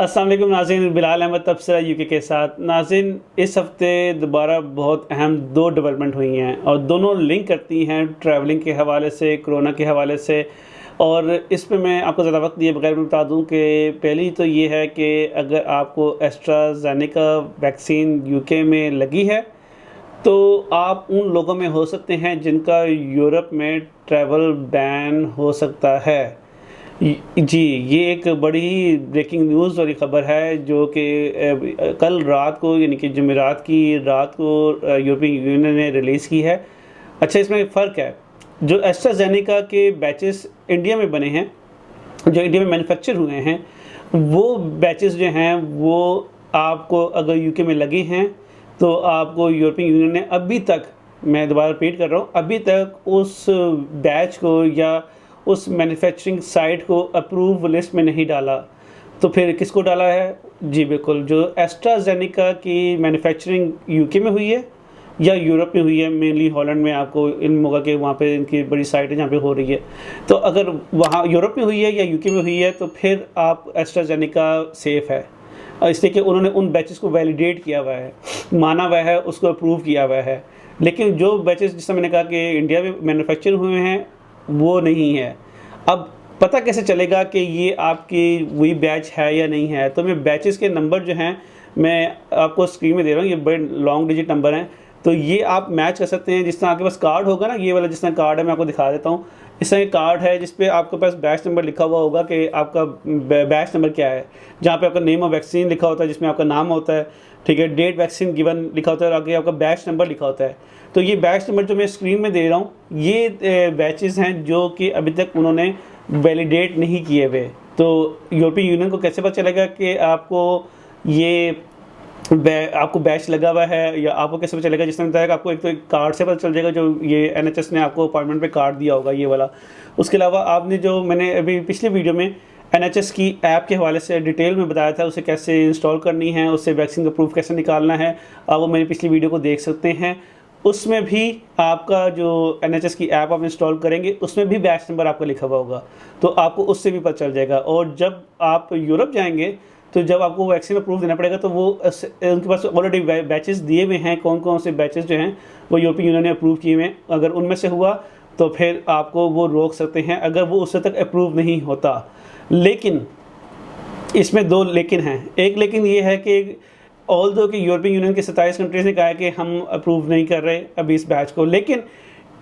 अस्सलाम वालेकुम नाज़रीन, बिलाल अहमद तबसरा यूके के साथ। नाज़रीन, इस हफ़्ते दोबारा बहुत अहम दो डेवलपमेंट हुई हैं और दोनों लिंक करती हैं ट्रैवलिंग के हवाले से, कोरोना के हवाले से। और इस पे मैं आपको ज़्यादा वक्त दिए बगैर बता दूं कि पहली तो ये है कि अगर आपको एस्ट्रा ज़ेनेका वैक्सीन यूके में लगी है तो आप उन लोगों में हो सकते हैं जिनका यूरोप में ट्रैवल बैन हो सकता है। जी, ये एक बड़ी ही ब्रेकिंग न्यूज़ वाली ख़बर है जो कि कल रात को यानी कि जुमेरात की रात को यूरोपियन यूनियन ने रिलीज़ की है। अच्छा, इसमें फ़र्क है, जो एस्ट्राज़ेनेका के बैचेस इंडिया में बने हैं, जो इंडिया में मैन्युफैक्चर हुए हैं, वो बैचेस जो हैं वो आपको अगर यूके में लगे हैं तो आपको यूरोपियन यूनियन ने अभी तक, मैं दोबारा रिपीट कर रहा हूँ, अभी तक उस बैच को या उस मैन्युफैक्चरिंग साइट को अप्रूव लिस्ट में नहीं डाला। तो फिर किसको डाला है? जी बिल्कुल, जो एस्ट्राज़ेनेका की मैन्युफैक्चरिंग यूके में हुई है या यूरोप में हुई है, मेनली हॉलैंड में आपको इन होगा कि वहाँ पे इनकी बड़ी साइट है जहाँ पे हो रही है। तो अगर वहाँ यूरोप में हुई है या यूके में हुई है तो फिर आप एस्ट्राज़ेनेका सेफ़ है, इसलिए कि उन्होंने उन बैचेस को वैलिडेट किया हुआ है, माना हुआ है, उसको अप्रूव किया हुआ है। लेकिन जो बैचेस जिससे मैंने कहा कि इंडिया में मैन्युफैक्चर हुए हैं वो नहीं है। अब पता कैसे चलेगा कि ये आपकी वही बैच है या नहीं है? तो मैं बैचेस के नंबर जो हैं मैं आपको स्क्रीन में दे रहा हूँ, ये बड़े लॉन्ग डिजिट नंबर हैं, तो ये आप मैच कर सकते हैं। जिस तरह आपके पास कार्ड होगा ना, ये वाला जिस तरह कार्ड है, मैं आपको दिखा देता हूँ। इस तरह कार्ड है जिस पे आपके पास बैच नंबर लिखा हुआ होगा कि आपका बैच नंबर क्या है, जहाँ पे आपका नेम ऑफ वैक्सीन लिखा होता है, जिसमें आपका नाम होता है, ठीक है, डेट वैक्सीन गिवन लिखा होता है और आगे आपका बैच नंबर लिखा होता है। तो ये बैच नंबर जो मैं स्क्रीन में दे रहा हूँ, ये बैचेस हैं जो कि अभी तक उन्होंने वैलिडेट नहीं किए हुए। तो यूरोपियन यूनियन को कैसे पता चलेगा कि आपको ये आपको बैच लगा हुआ है, या आपको कैसे पता चलेगा? जिसने बताया कि आपको एक तो एक कार्ड से पता चल जाएगा, जो ये एनएचएस ने आपको अपॉइंटमेंट पे कार्ड दिया होगा, ये वाला। उसके अलावा आपने जो मैंने अभी पिछले वीडियो में एनएचएस की ऐप के हवाले से डिटेल में बताया था, उसे कैसे इंस्टॉल करनी है, उससे वैक्सीन का प्रूफ कैसे निकालना है, आप वो मेरी पिछली वीडियो को देख सकते हैं। उसमें भी आपका जो एनएचएस की ऐप आप इंस्टॉल करेंगे उसमें भी बैच नंबर आपका लिखा हुआ होगा, तो आपको उससे भी पता चल जाएगा। और जब आप यूरोप जाएंगे तो जब आपको वैक्सीन अप्रूव देना पड़ेगा तो वो उनके पास ऑलरेडी बैचेस दिए हुए हैं, कौन कौन से बैचेस जो हैं वो यूरोपियन यूनियन ने अप्रूव किए हुए हैं। अगर उनमें से हुआ तो फिर आपको वो रोक सकते हैं, अगर वो उससे तक अप्रूव नहीं होता। लेकिन इसमें दो लेकिन हैं। एक लेकिन ये है कि ऑल्दो कि यूरोपियन यूनियन के 27 कंट्रीज़ ने कहा है कि हम अप्रूव नहीं कर रहे अभी इस बैच को, लेकिन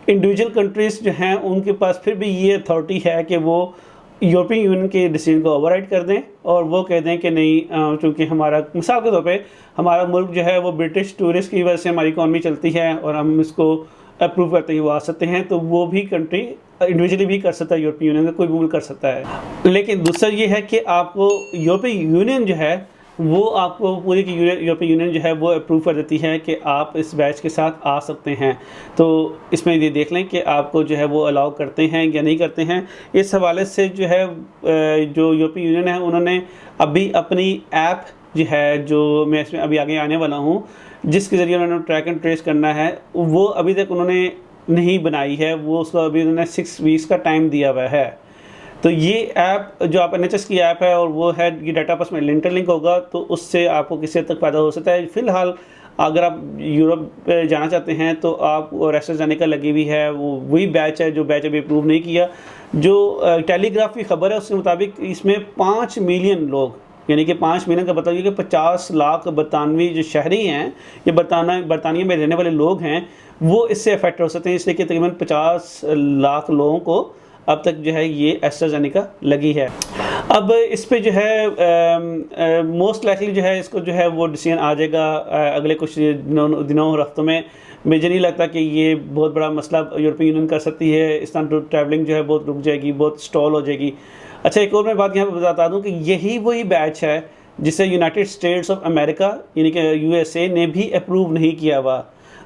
इंडिविजुअल कंट्रीज़ जो हैं उनके पास फिर भी ये अथॉरिटी है कि वो यूरोपियन यूनियन के डिसीजन को ओवरराइड कर दें और वो कह दें कि नहीं, चूँकि हमारा मिसाल के तौर पे हमारा मुल्क जो है वो ब्रिटिश टूरिस्ट की वजह से हमारी इकॉनमी चलती है और हम इसको अप्रूव करते ही वो आ सकते हैं, तो वो भी कंट्री इंडिविजुअली भी कर सकता है, यूरोपियन यूनियन का कोई भी मुल्क कर सकता है। लेकिन दूसरा ये है कि आपको यूरोपियन यूनियन जो है वो आपको पूरी की यूरोपियन यूनियन जो है वो अप्रूव कर देती है कि आप इस बैच के साथ आ सकते हैं। तो इसमें ये देख लें कि आपको जो है वो अलाउ करते हैं या नहीं करते हैं। इस हवाले से जो है जो यूरोपियन यूनियन है उन्होंने अभी अपनी ऐप जो है, जो मैं इसमें अभी आगे आने वाला हूँ, जिसके ज़रिए उन्होंने ट्रैक एंड ट्रेस करना है, वो अभी तक उन्होंने नहीं बनाई है। वो उसको अभी उन्होंने 6 वीक्स का टाइम दिया हुआ है। तो ये ऐप जो आप एनएचएस की ऐप है और वो है, ये डाटा आपस में इंटरलिंक होगा, तो उससे आपको किसी हद तक फ़ायदा हो सकता है। फ़िलहाल अगर आप यूरोप जाना चाहते हैं तो आप, और एस्ट्राज़ेनेका लगी हुई है, वो वही बैच है जो बैच अभी अप्रूव नहीं किया। जो टेलीग्राफ की खबर है उसके मुताबिक इसमें 5 मिलियन लोग, यानी कि 5 मिलियन का मतलब ये कि 50 लाख बरतानवी जो शहरी हैं, ये बरतानिया में रहने वाले लोग हैं, वो इससे अफेक्ट हो सकते हैं। इसलिए कि तकरीबन 50 लाख लोगों को अब तक जो है ये एस्ट्राज़ेनेका लगी है। अब इस पे जो है मोस्ट लाइकली जो है इसको जो है वो डिसीजन आ जाएगा अगले कुछ दिनों और हफ्तों में। मुझे नहीं लगता कि ये बहुत बड़ा मसला यूरोपियन यूनियन कर सकती है। इस तरह ट्रैवलिंग जो है बहुत रुक जाएगी, बहुत स्टॉल हो जाएगी। अच्छा, एक और मैं बात यहाँ पर बता दूँ कि यही वही बैच है जिसे यूनाइटेड स्टेट्स ऑफ अमेरिका यानी कि यूएसए ने भी अप्रूव नहीं किया हुआ।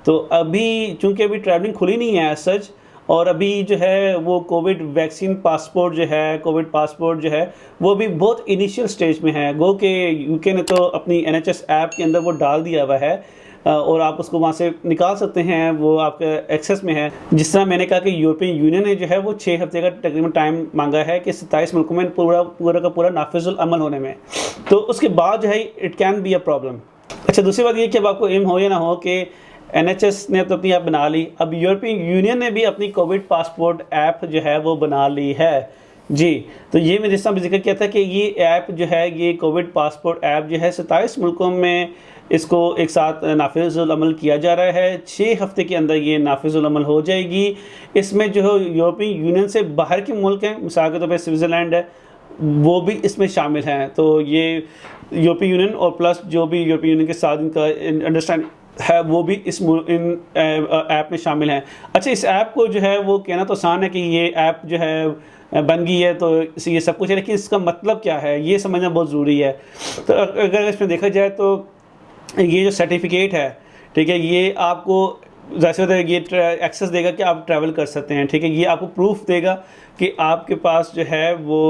तो अभी चूँकि अभी ट्रैवलिंग खुली नहीं है सच, और अभी जो है वो कोविड वैक्सीन पासपोर्ट जो है, कोविड पासपोर्ट जो है वो भी बहुत इनिशियल स्टेज में है। गो के यूके ने तो अपनी NHS ऐप के अंदर वो डाल दिया हुआ है और आप उसको वहाँ से निकाल सकते हैं, वो आपके एक्सेस में है। जिस तरह मैंने कहा कि यूरोपियन यूनियन ने जो है वो 6 हफ्ते का तकरीबन टाइम मांगा है कि 27 मुल्कों में पूरा का पूरा नाफिजुल अमल होने में, तो उसके बाद जो है it can be a problem. अच्छा, दूसरी बात ये कि अब आपको एम हो या ना हो कि NHS ने तो अपनी ऐप बना ली, अब यूरोपियन यूनियन ने भी अपनी कोविड पासपोर्ट ऐप जो है वो बना ली है जी। तो ये मैंने जिस तरह जिक्र किया था कि ये ऐप जो है, ये कोविड पासपोर्ट ऐप जो है 27 मुल्कों में इसको एक साथ नाफिजुल अमल किया जा रहा है। 6 हफ्ते के अंदर ये नाफिजुल अमल हो जाएगी। इसमें जो है यूरोपियन यूनियन से बाहर के मुल्क हैं, मिसाल के तौर पर स्विट्ज़रलैंड है, वो भी इसमें शामिल हैं। तो ये यूरोपियन यूनियन और प्लस जो भी यूरोपियन यूनियन के साथ इनका अंडरस्टैंड है वो भी इन ऐप में शामिल हैं। अच्छा, इस ऐप को जो है वो कहना तो आसान है कि ये ऐप जो है बन गई है तो ये सब कुछ है, लेकिन इसका मतलब क्या है ये समझना बहुत ज़रूरी है। तो अगर इसमें देखा जाए तो ये जो सर्टिफिकेट है, ठीक है, ये आपको ज़ाहिर है ये एक्सेस देगा कि आप ट्रैवल कर सकते हैं, ठीक है। ये आपको प्रूफ देगा कि आपके पास जो है वो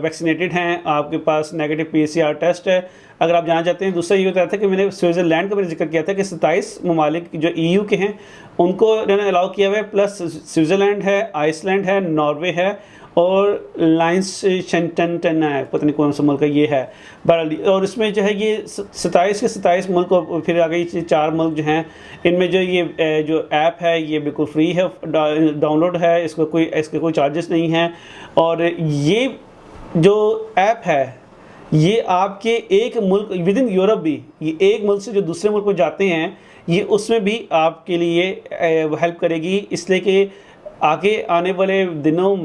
वैक्सीनेटेड हैं, आपके पास नेगेटिव PCR टेस्ट है अगर आप जाना चाहते हैं। दूसरा ये होता था कि मैंने स्विट्ज़रलैंड का मैंने जिक्र किया था कि 27 ममालिक जो EU के हैं उनको इन्होंने अलाउ किया हुआ है, प्लस स्विट्ज़रलैंड है, आइसलैंड है, नॉर्वे है और लाइंसशेंटन है, पता नहीं कौन सा मुल्क है ये है बहरहाल। और इसमें जो है ये 27 के 27 मुल्क और फिर आगे ये 4 मुल्क जो हैं, इनमें जो ये जो ऐप है ये बिल्कुल फ्री है, डाउनलोड है, इसके कोई चार्जेस नहीं हैं। और ये जो ऐप है ये आपके एक मुल्क विद इन यूरोप भी, ये एक मुल्क से जो दूसरे मुल्क में जाते हैं ये उसमें भी आपके लिए हेल्प करेगी, इसलिए कि आगे आने वाले दिनों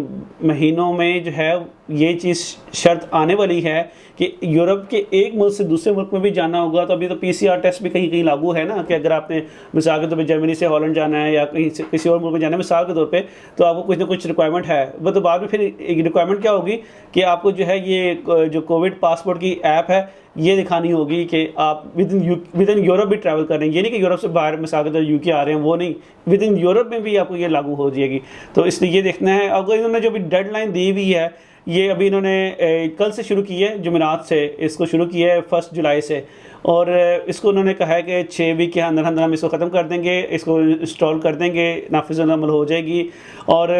महीनों में जो है ये चीज़ शर्त आने वाली है कि यूरोप के एक मुल्क से दूसरे मुल्क में भी जाना होगा। तो अभी तो PCR टेस्ट भी कहीं कहीं लागू है ना, कि अगर आपने मिसाल के तौर पे जर्मनी से हॉलैंड जाना है या कहीं से किसी और मुल्क में जाना है मिसाल के तौर पे, तो आपको कुछ ना कुछ रिक्वायरमेंट है। वो तो बाद में फिर एक रिक्वायरमेंट क्या होगी कि आपको जो है ये जो कोविड पासपोर्ट की ऐप है ये दिखानी होगी कि आप विद इन यूरोप भी ट्रैवल कर रहे हैं। ये नहीं कि यूरोप से बाहर मिसाल के तौर UK आ रहे हैं, वो नहीं, विद इन यूरोप में भी आपको ये लागू हो जाएगी। तो इसलिए ये देखना है। अगर इन्होंने जो भी डेडलाइन दी हुई है ये अभी इन्होंने कल से शुरू की है, जुमेरात से इसको शुरू किया है 1 जुलाई से, और इसको उन्होंने कहा है कि 6 वीक के अंदर अंदर हम इसको ख़त्म कर देंगे, इसको इंस्टॉल कर देंगे, नाफिजुल अमल हो जाएगी। और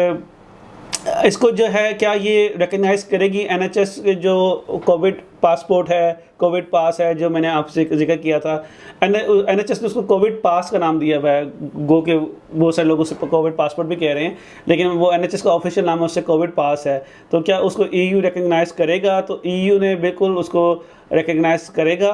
इसको जो है क्या ये रिकग्नाइज़ करेगी NHS के जो कोविड पासपोर्ट है, कोविड पास है जो मैंने आपसे जिक्र किया था। NHS ने उसको कोविड पास का नाम दिया हुआ है, गो के बहुत सारे लोग उसे कोविड पासपोर्ट भी कह रहे हैं, लेकिन वो NHS का ऑफिशियल नाम है, उससे कोविड पास है। तो क्या उसको EU रिकग्नाइज़ करेगा? तो EU ने बिल्कुल उसको रिकग्नाइज़ करेगा।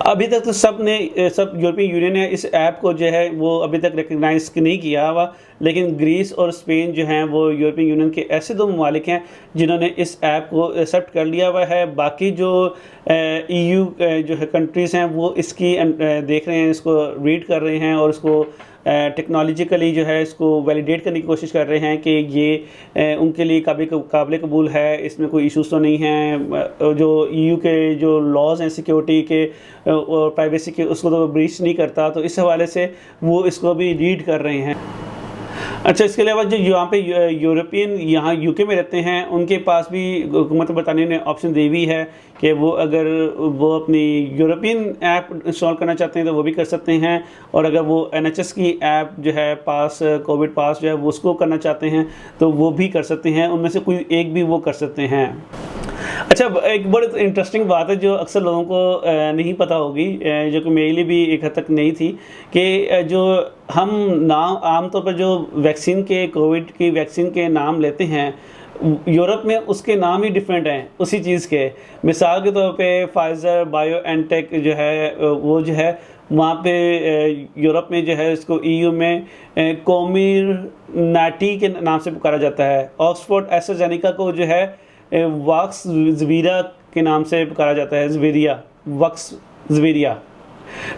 अभी तक तो सब यूरोपियन यूनियन ने इस ऐप को जो है वो अभी तक रिकग्नाइज़ नहीं किया हुआ, लेकिन ग्रीस और स्पेन जो हैं वो यूरोपियन यूनियन के ऐसे 2 ममालिक हैं जिन्होंने इस ऐप को एक्सेप्ट कर लिया हुआ है। बाकी जो EU जो है कंट्रीज़ हैं वो इसकी देख रहे हैं, इसको रीड कर रहे हैं और इसको टेक्नोलॉजिकली जो है इसको वैलिडेट करने की कोशिश कर रहे हैं कि ये उनके लिए काबिल कबूल है, इसमें कोई इश्यूज़ तो नहीं हैं। जो EU के जो लॉज हैं सिक्योरिटी के और प्राइवेसी के उसको तो ब्रीच नहीं करता, तो इस हवाले से वो इसको भी रीड कर रहे हैं। अच्छा, इसके अलावा जो यहाँ पे यूरोपियन यहाँ UK में रहते हैं उनके पास भी हुकूमत बरतानिया ने ऑप्शन दी हुई है कि वो अगर वो अपनी यूरोपियन ऐप इंस्टॉल करना चाहते हैं तो वो भी कर सकते हैं, और अगर वो NHS की ऐप जो है कोविड पास जो है वो उसको करना चाहते हैं तो वो भी कर सकते हैं, उनमें से कोई एक भी वो कर सकते हैं। अच्छा, एक बड़ी इंटरेस्टिंग बात है जो अक्सर लोगों को नहीं पता होगी, जो कि मेरे लिए भी एक हद तक नहीं थी, कि जो हम नाम आमतौर पर जो वैक्सीन के कोविड की वैक्सीन के नाम लेते हैं यूरोप में उसके नाम ही डिफरेंट हैं उसी चीज़ के। मिसाल के तौर पे फाइज़र बायोएनटेक जो है वो जो है वहाँ पे यूरोप में जो है इसको EU में कोमिरनाटी के नाम से पुकारा जाता है। ऑक्सफोर्ड एस्ट्राजेनेका को जो है वक्स ज़वीरा के नाम से पुकारा जाता है, ज़वीरिया, वक्स ज़वीरिया।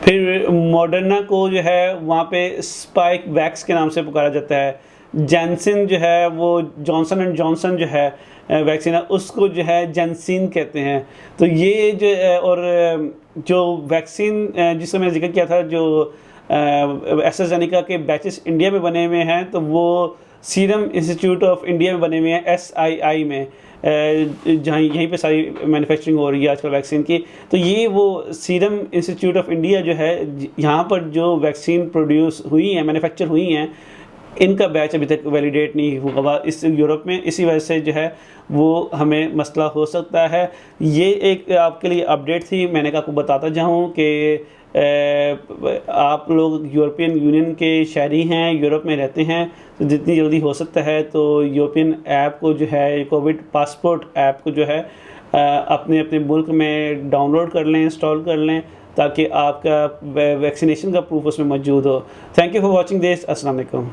फिर मॉडर्ना को जो है वहाँ पे स्पाइक वैक्स के नाम से पुकारा जाता है। जैनसिन जो है वो जॉनसन एंड जॉनसन जो है वैक्सीन है उसको जो है जैनसिन कहते हैं। तो ये जो और जो वैक्सीन जिसका मैंने जिक्र किया था जो एस्ट्राजेनेका के बैचेस इंडिया में बने हुए हैं तो वो सीरम इंस्टीट्यूट ऑफ इंडिया में बने हुए हैं, SII में, जहाँ यहीं पे सारी मैन्युफैक्चरिंग हो रही है आजकल वैक्सीन की। तो ये वो सीरम इंस्टीट्यूट ऑफ इंडिया जो है, यहाँ पर जो वैक्सीन प्रोड्यूस हुई हैं, मैन्युफैक्चर हुई हैं, इनका बैच अभी तक वैलिडेट नहीं हुआ इस यूरोप में। इसी वजह से जो है वो हमें मसला हो सकता है। ये एक आपके लिए अपडेट थी, मैंने कहा आपको बताता जाऊँ कि आप लोग यूरोपियन यूनियन के शहरी हैं, यूरोप में रहते हैं, तो जितनी जल्दी हो सकता है तो यूरोपियन ऐप को जो है, कोविड पासपोर्ट ऐप को जो है अपने अपने मुल्क में डाउनलोड कर लें, इंस्टॉल कर लें, ताकि आपका वैक्सीनेशन का प्रूफ उसमें मौजूद हो। Thank you for watching this. अस्सलाम वालेकुम।